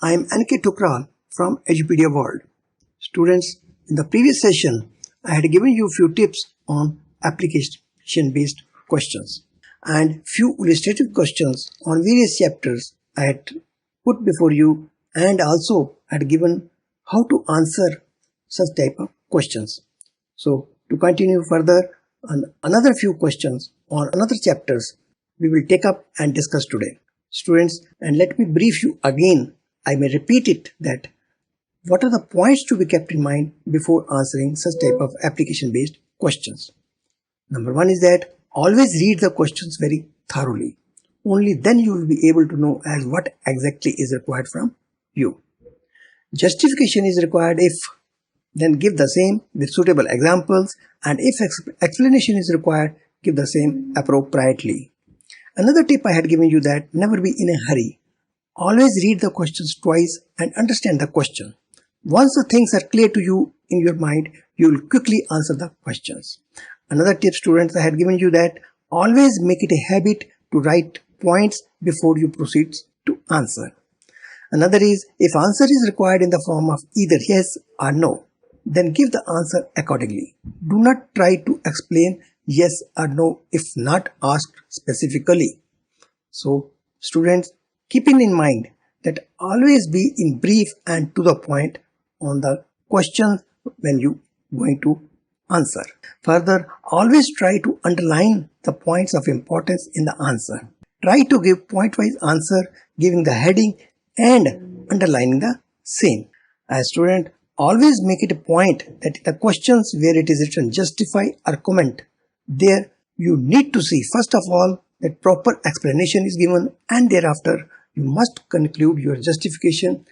I am N.K. Tukral from Edupedia World. Students, in the previous session, I had given you few tips on application-based questions and few illustrative questions on various chapters I had put before you, and also had given how to answer such type of questions. So, to continue further on another few questions on another chapters, we will take up and discuss today. Students, and let me brief you again, I may repeat it, that what are the points to be kept in mind before answering such type of application-based questions. Number one is that always read the questions very thoroughly. Only then you will be able to know as what exactly is required from you. Justification is required if, then give the same with suitable examples, and if explanation is required, give the same appropriately. Another tip I had given you that never be in a hurry. Always read the questions twice and understand the question. Once the things are clear to you in your mind, you will quickly answer the questions. Another tip, students, I had given you that always make it a habit to write points before you proceed to answer. Another is, if answer is required in the form of either yes or no, then give the answer accordingly. Do not try to explain yes or no if not asked specifically. So, students, keeping in mind that always be in brief and to the point on the questions when you going to answer. Further, always try to underline the points of importance in the answer. Try to give point-wise answer, giving the heading and underlining the same. As student, always make it a point that the questions where it is written justify or comment, there you need to see first of all that proper explanation is given, and thereafter you must conclude your justification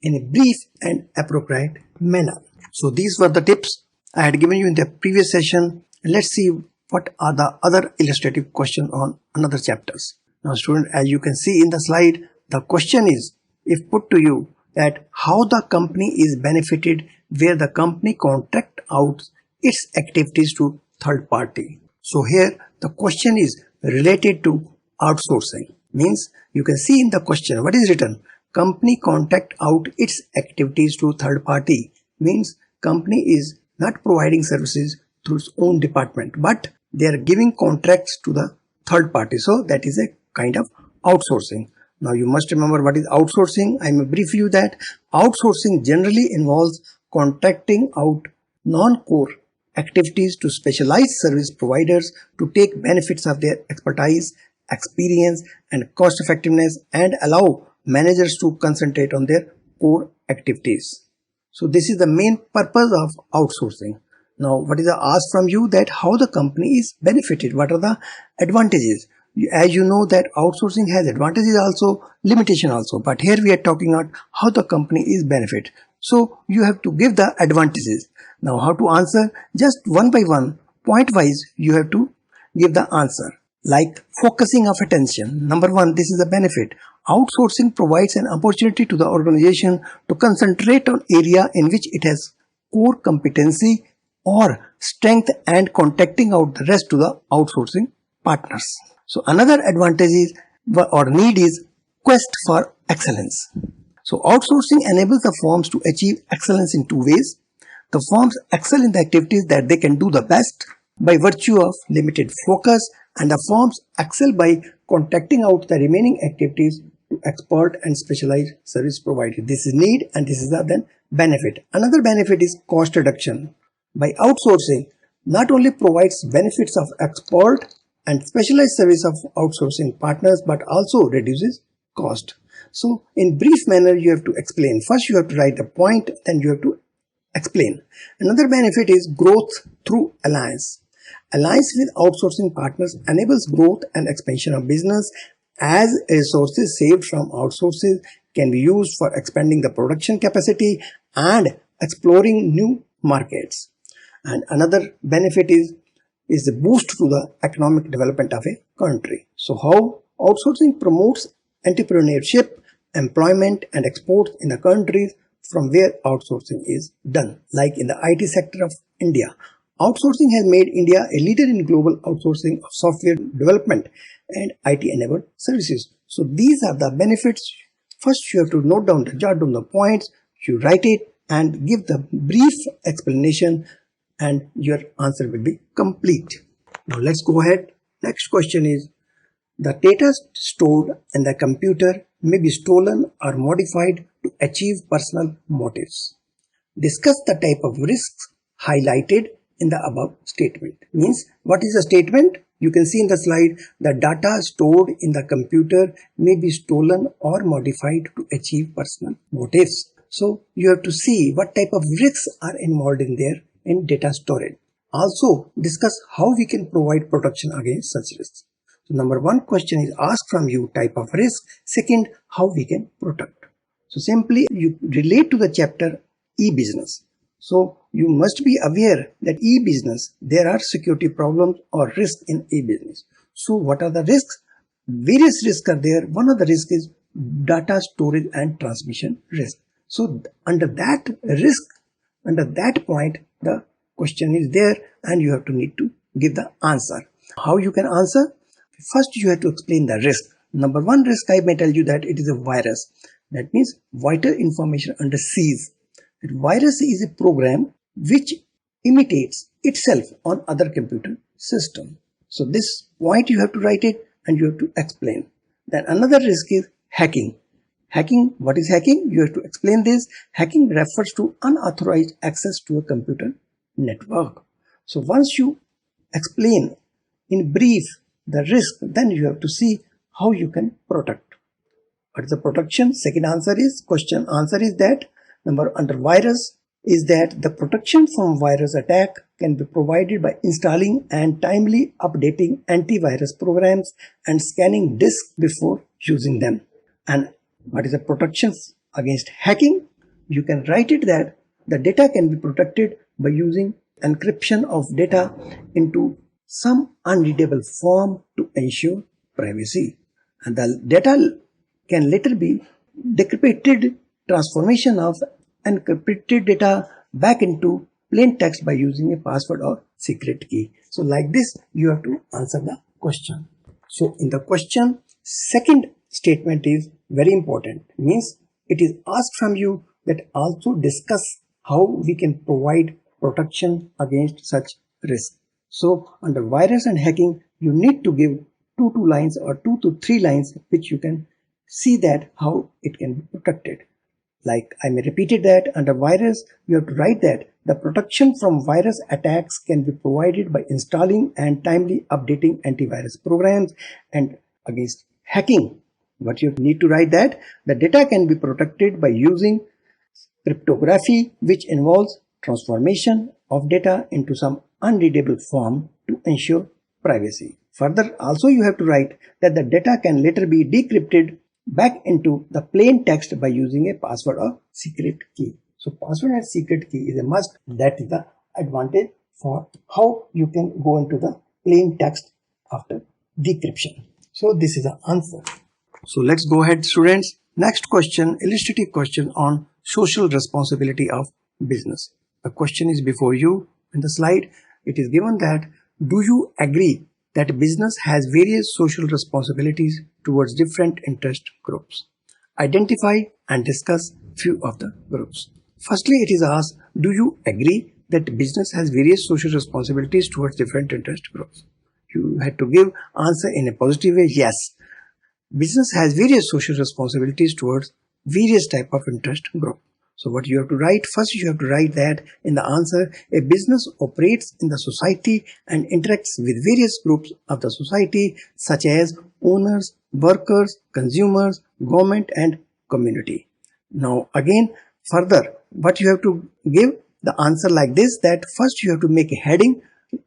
in a brief and appropriate manner. So these were the tips I had given you in the previous session. Let's see what are the other illustrative questions on another chapters. Now student, as you can see in the slide, the question is, if put to you, that how the company is benefited where the company contract out its activities to third party. So here the question is related to outsourcing. Means you can see in the question what is written, company contract out its activities to third party. Means company is not providing services through its own department, but they are giving contracts to the third party. So that is a kind of outsourcing. Now you must remember what is outsourcing. I may brief you that outsourcing generally involves contracting out non-core activities to specialized service providers to take benefits of their expertise, experience and cost effectiveness, and allow managers to concentrate on their core activities. So this is the main purpose of outsourcing. Now what is the ask from you, that how the company is benefited, what are the advantages. As you know that outsourcing has advantages also, limitation also, but here we are talking about how the company is benefit. So you have to give the advantages. Now how to answer, just one by one, point wise you have to give the answer. Like focusing of attention. Number one, this is a benefit. Outsourcing provides an opportunity to the organization to concentrate on area in which it has core competency or strength and contracting out the rest to the outsourcing partners. So another advantage is or need is quest for excellence. So outsourcing enables the firms to achieve excellence in two ways. The firms excel in the activities that they can do the best by virtue of limited focus, and the firms excel by contracting out the remaining activities to expert and specialized service providers. This is need and this is the then benefit. Another benefit is cost reduction. By outsourcing, not only provides benefits of expert and specialized service of outsourcing partners, but also reduces cost. So in brief manner you have to explain. First you have to write the point, then you have to explain. Another benefit is growth through alliance. Alliance with outsourcing partners enables growth and expansion of business, as resources saved from outsources can be used for expanding the production capacity and exploring new markets. And another benefit is the boost to the economic development of a country. So how outsourcing promotes entrepreneurship, employment and exports in the countries from where outsourcing is done. Like in the IT sector of India, outsourcing has made India a leader in global outsourcing of software development and IT enabled services. So these are the benefits First, you have to jot down the points, you write it and give the brief explanation and your answer will be complete. Now let's go ahead. Next question is, the data stored in the computer may be stolen or modified to achieve personal motives. Discuss the type of risks highlighted in the above statement. Means, what is the statement? You can see in the slide, the data stored in the computer may be stolen or modified to achieve personal motives. So you have to see what type of risks are involved in there in data storage. Also discuss how we can provide protection against such risks. So number one question is asked from you, type of risk. Second, how we can protect. So simply you relate to the chapter e-business. So you must be aware that e-business, there are security problems or risks in e-business. So what are the risks? Various risks are there. One of the risks is data storage and transmission risk. So under that risk, under that point, the question is there and you have to need to give the answer. How you can answer? First, you have to explain the risk. Number one risk, I may tell you that it is a virus. That means vital information under siege. That virus is a program which imitates itself on other computer system. So this point you have to write it and you have to explain. Then another risk is hacking. Hacking, what is hacking? You have to explain this. Hacking refers to unauthorized access to a computer network. So once you explain in brief the risk, then you have to see how you can protect. What is the protection? Second answer is, question answer is that, number under virus is that the protection from virus attack can be provided by installing and timely updating antivirus programs and scanning disks before using them. And what is the protection against hacking? You can write it that the data can be protected by using encryption of data into some unreadable form to ensure privacy. And the data can later be decrypted, transformation of encrypted data back into plain text by using a password or secret key. So like this, you have to answer the question. So in the question, second statement is very important. Means it is asked from you that also discuss how we can provide protection against such risk. So under virus and hacking, you need to give 2 lines or 2 to 3 lines which you can see that how it can be protected. Like I may repeat it that under virus, you have to write that the protection from virus attacks can be provided by installing and timely updating antivirus programs. And against hacking, what you need to write that the data can be protected by using cryptography, which involves transformation of data into some unreadable form to ensure privacy. Further, also you have to write that the data can later be decrypted back into the plain text by using a password or secret key. So password and secret key is a must. That is the advantage for how you can go into the plain text after decryption. So this is the answer. So let's go ahead, students. Next question, illustrative question on social responsibility of business. The question is before you in the slide. It is given that, do you agree that business has various social responsibilities towards different interest groups? Identify and discuss few of the groups. Firstly, it is asked, do you agree that business has various social responsibilities towards different interest groups? You had to give answer in a positive way. Yes, business has various social responsibilities towards various type of interest group. So what you have to write? First, you have to write that in the answer, a business operates in the society and interacts with various groups of the society such as owners, workers, consumers, government and community. Now again, further, what you have to give the answer like this, that first you have to make a heading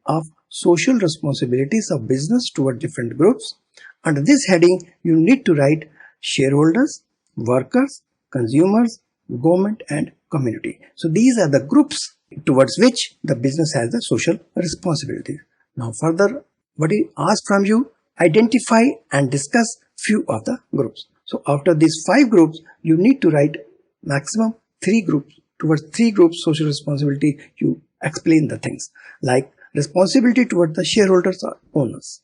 of social responsibilities of business toward different groups. Under this heading, you need to write shareholders, workers, consumers, government and community. So these are the groups towards which the business has the social responsibility. Now further, what is asked from you? Identify and discuss few of the groups. So after these 5 groups, you need to write maximum 3 groups. Towards 3 groups social responsibility, you explain the things like responsibility toward the shareholders or owners.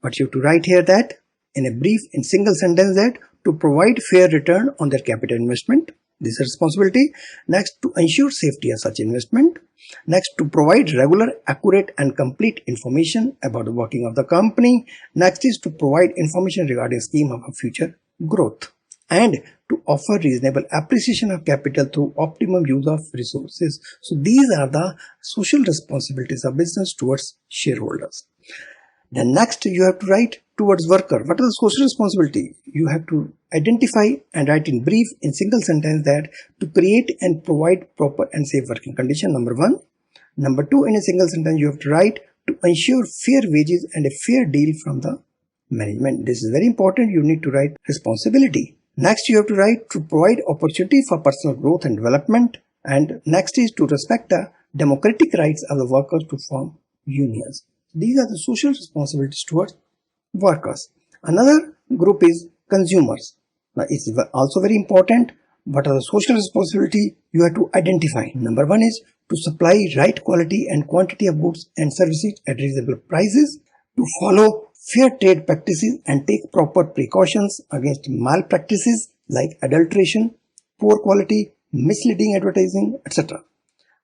But you have to write here that in a brief, in single sentence, that to provide fair return on their capital investment. This is responsibility. Next, to ensure safety of such investment. Next, to provide regular, accurate and complete information about the working of the company. Next is to provide information regarding scheme of future growth. And to offer reasonable appreciation of capital through optimum use of resources. So these are the social responsibilities of business towards shareholders. Then next you have to write towards worker. What is the social responsibility? You have to identify and write in brief in single sentence that to create and provide proper and safe working condition, number one. Number two, in a single sentence you have to write to ensure fair wages and a fair deal from the management. This is very important. You need to write responsibility. Next you have to write to provide opportunity for personal growth and development. And next is to respect the democratic rights of the workers to form unions. These are the social responsibilities towards workers. Another group is consumers. Now it's also very important. What are the social responsibility you have to identify? Number one is to supply right quality and quantity of goods and services at reasonable prices, to follow fair trade practices and take proper precautions against malpractices like adulteration, poor quality, misleading advertising, etc.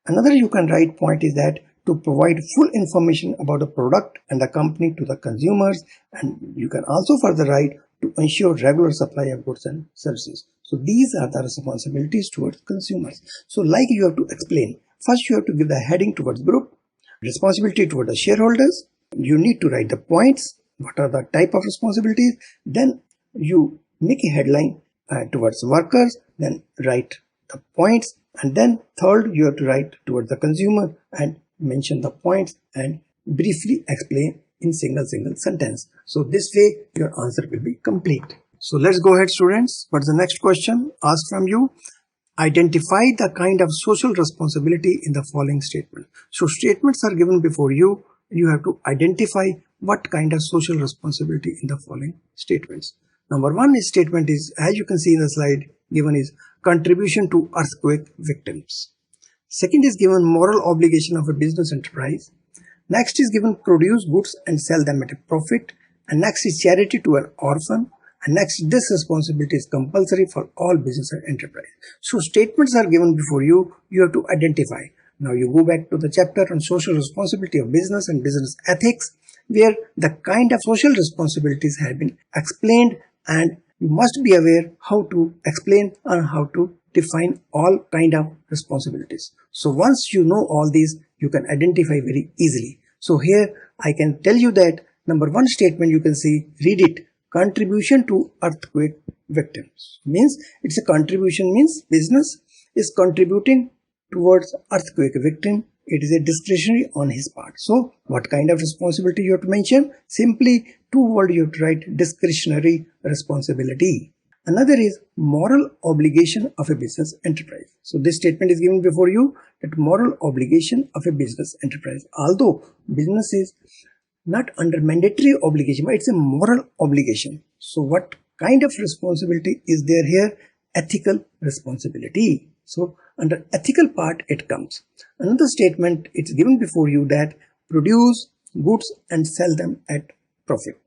Another you can write point is that to provide full information about the product and the company to the consumers, and you can also further write to ensure regular supply of goods and services. So these are the responsibilities towards consumers. So like you have to explain, first you have to give the heading towards group, responsibility toward the shareholders, you need to write the points, what are the type of responsibilities, then you make a headline towards workers, then write the points, and then third you have to write towards the consumer and mention the points and briefly explain in single sentence. So this way your answer will be complete. So let's go ahead students. What's the next question asked from you? Identify the kind of social responsibility in the following statement. So statements are given before you. You have to identify what kind of social responsibility in the following statements. Number one is statement is, as you can see in the slide given, is contribution to earthquake victims. Second is given moral obligation of a business enterprise. Next is given produce goods and sell them at a profit. And next is charity to an orphan. And next, this responsibility is compulsory for all business and enterprise. So statements are given before you. You have to identify. Now you go back to the chapter on social responsibility of business and business ethics, where the kind of social responsibilities have been explained, and you must be aware how to explain and how to define all kind of responsibilities. So once you know all these, you can identify very easily. So here I can tell you that number one statement you can see, read it, contribution to earthquake victims. Means it's a contribution, means business is contributing towards earthquake victim. It is a discretionary on his part. So what kind of responsibility you have to mention? Simply two words you have to write, discretionary responsibility. Another is moral obligation of a business enterprise. So this statement is given before you, that moral obligation of a business enterprise. Although business is not under mandatory obligation, but it's a moral obligation. So what kind of responsibility is there here? Ethical responsibility. So under ethical part it comes. Another statement, it's given before you that produce goods and sell them at profit.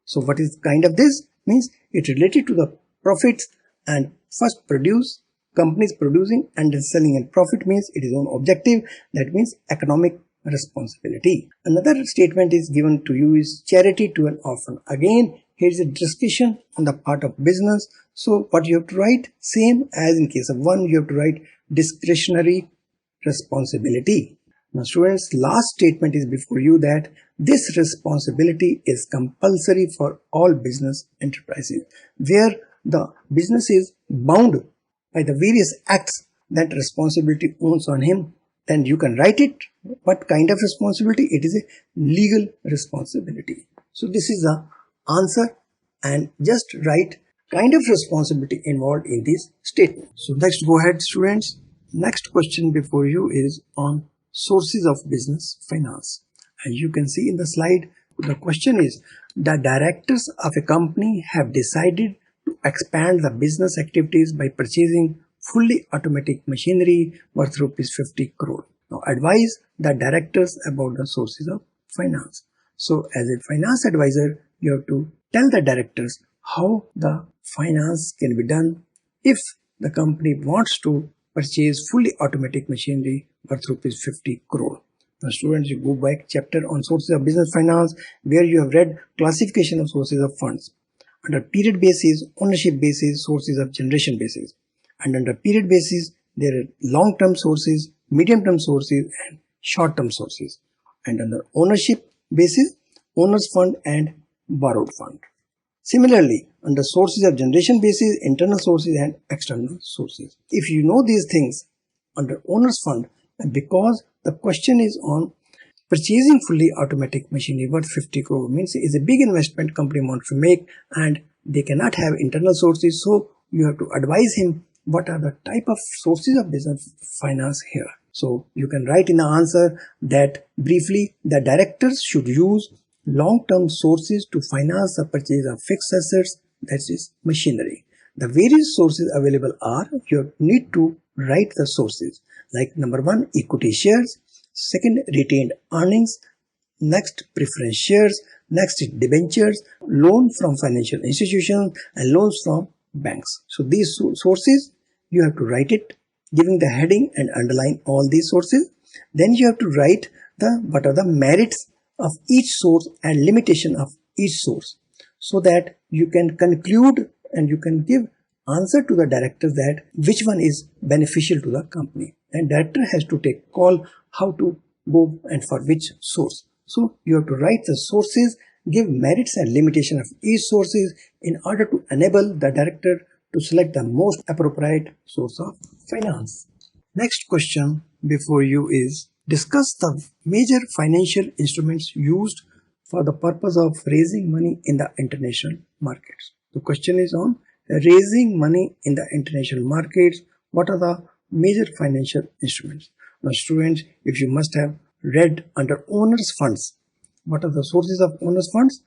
So what is kind of this? Means it related to the profits, and first produce, companies producing and then selling at profit means it is own objective. That means economic responsibility. Another statement is given to you is charity to an orphan. Again, here is a discussion on the part of business. So what you have to write, same as in case of one, you have to write discretionary responsibility. Now students, last statement is before you that this responsibility is compulsory for all business enterprises, where the business is bound by the various acts that responsibility owns on him. Then you can write it. What kind of responsibility? It is a legal responsibility. So this is the answer, and just write kind of responsibility involved in this statement. So next, go ahead students. Next question before you is on sources of business finance. As you can see in the slide, the question is, the directors of a company have decided to expand the business activities by purchasing fully automatic machinery worth rupees 50 crore. Now advise the directors about the sources of finance. So as a finance advisor, you have to tell the directors how the finance can be done if the company wants to purchase fully automatic machinery worth rupees 50 crore. Now students, you go back chapter on sources of business finance where you have read classification of sources of funds. Under period basis, ownership basis, sources of generation basis. And under period basis, there are long-term sources, medium-term sources and short-term sources. And under ownership basis, owner's fund and borrowed fund. Similarly, under sources of generation basis, internal sources and external sources. If you know these things under owner's fund, and because the question is on purchasing fully automatic machinery worth 50 crore means it's a big investment company wants to make and they cannot have internal sources, so you have to advise him what are the type of sources of business finance here. So you can write in the answer that briefly the directors should use long-term sources to finance the purchase of fixed assets, that is machinery. The various sources available are, you need to write the sources like number 1 equity shares, second retained earnings, next preference shares, next debentures, loan from financial institutions and loans from banks. So these sources you have to write it giving the heading and underline all these sources. Then you have to write what are the merits of each source and limitation of each source, so that you can conclude and you can give answer to the director that which one is beneficial to the company, and director has to take call how to go and for which source. So you have to write the sources, give merits and limitation of each sources in order to enable the director to select the most appropriate source of finance. Next question before you is discuss the major financial instruments used for the purpose of raising money in the international markets. The question is on raising money in the international markets. What are the major financial instruments? Now students, if you must have read under owners funds, what are the sources of owners funds?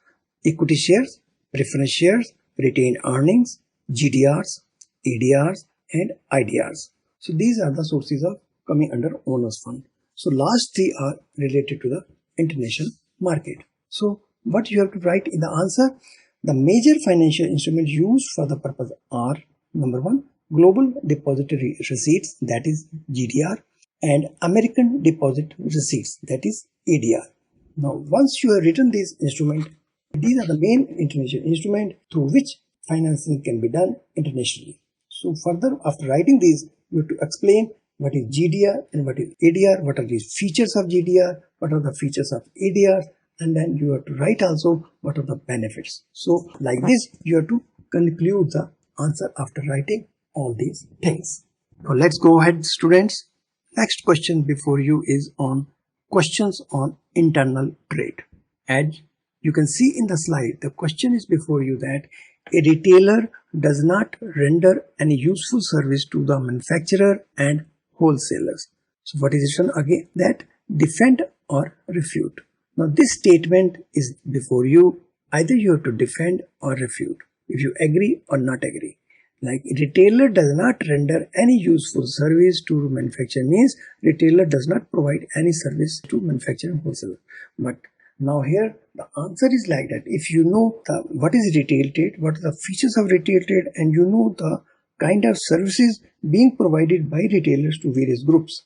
Equity shares, preference shares, retained earnings, GDRs, ADRs and IDRs. So these are the sources of coming under owners fund. So last three are related to the international market. So what you have to write in the answer, the major financial instruments used for the purpose are number 1 global depository receipts, that is GDR, and American deposit receipts, that is ADR. Now once you have written this instrument, these are the main international instrument through which financing can be done internationally. So further, after writing these, you have to explain what is GDR and what is ADR, what are the features of GDR, what are the features of ADR, and then you have to write also what are the benefits. So like this, you have to conclude the answer after writing all these things. Now let's go ahead, students. Next question before you is on questions on internal trade. As you can see in the slide, the question is before you that a retailer does not render any useful service to the manufacturer and wholesalers. So what is written again? That defend or refute. Now this statement is before you. Either you have to defend or refute. If you agree or not agree. Like retailer does not render any useful service to manufacturer means retailer does not provide any service to manufacturer and wholesaler. But now here the answer is like that. If you know what is retail trade, what are the features of retail trade, and you know the kind of services being provided by retailers to various groups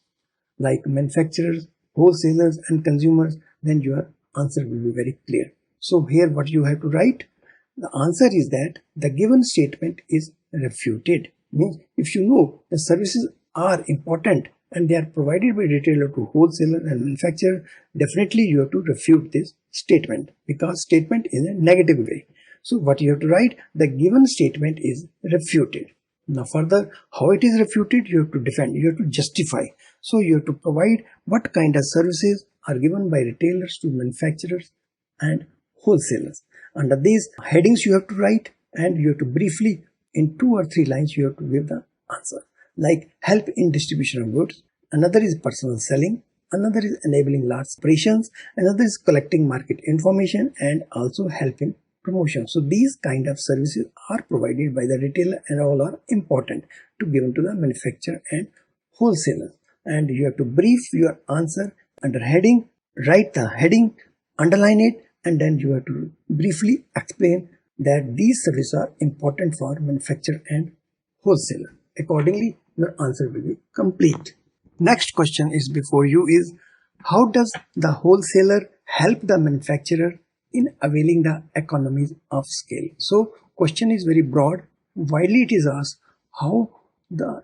like manufacturers, wholesalers and consumers, then your answer will be very clear. So here what you have to write, the answer is that the given statement is refuted. Means if you know the services are important and they are provided by retailer to wholesaler and manufacturer, definitely you have to refute this statement because statement is a negative way. So what you have to write, the given statement is refuted. Now further, how it is refuted, you have to defend, you have to justify. So you have to provide what kind of services are given by retailers to manufacturers and wholesalers. Under these headings you have to write, and you have to briefly in 2 or 3 lines you have to give the answer. Like help in distribution of goods, another is personal selling, another is enabling large operations, another is collecting market information and also helping promotion. So these kind of services are provided by the retailer and all are important to given to the manufacturer and wholesaler. And you have to brief your answer under heading, write the heading, underline it, and then you have to briefly explain that these services are important for manufacturer and wholesaler. Accordingly, your answer will be complete. Next question is before you is, how does the wholesaler help the manufacturer in availing the economies of scale? So question is very broad. Widely it is asked how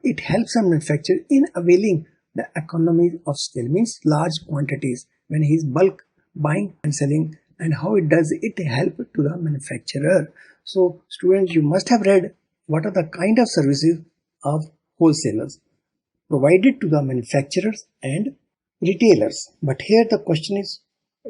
it helps a manufacturer in availing the economies of scale, means large quantities when he is bulk buying and selling, and how it does it help to the manufacturer. So students, you must have read what are the kind of services of wholesalers provided to the manufacturers and retailers. But here the question is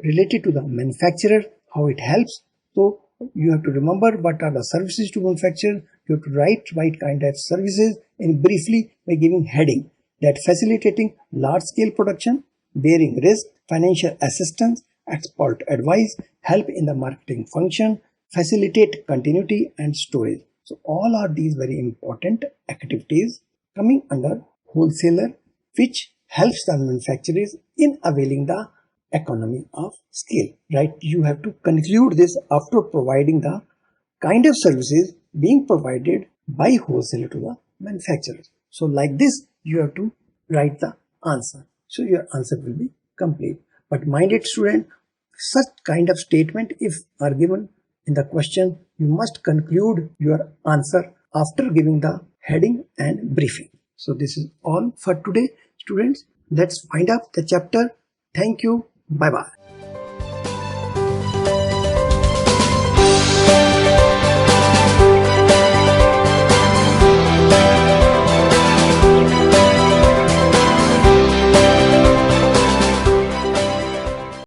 related to the manufacturer, how it helps. So you have to remember what are the services to manufacturer. You have to write right kind of services in briefly by giving heading that facilitating large scale production, bearing risk, financial assistance, expert advice, help in the marketing function, facilitate continuity and storage. So all are these very important activities coming under wholesaler, which helps the manufacturers in availing the economy of scale. Right? You have to conclude this after providing the kind of services being provided by wholesaler to the manufacturers. So like this, you have to write the answer. So your answer will be complete. But mind it, student, such kind of statement if are given in the question, you must conclude your answer after giving the heading and briefing. So this is all for today, students. Let's find out the chapter. Thank you. Bye bye.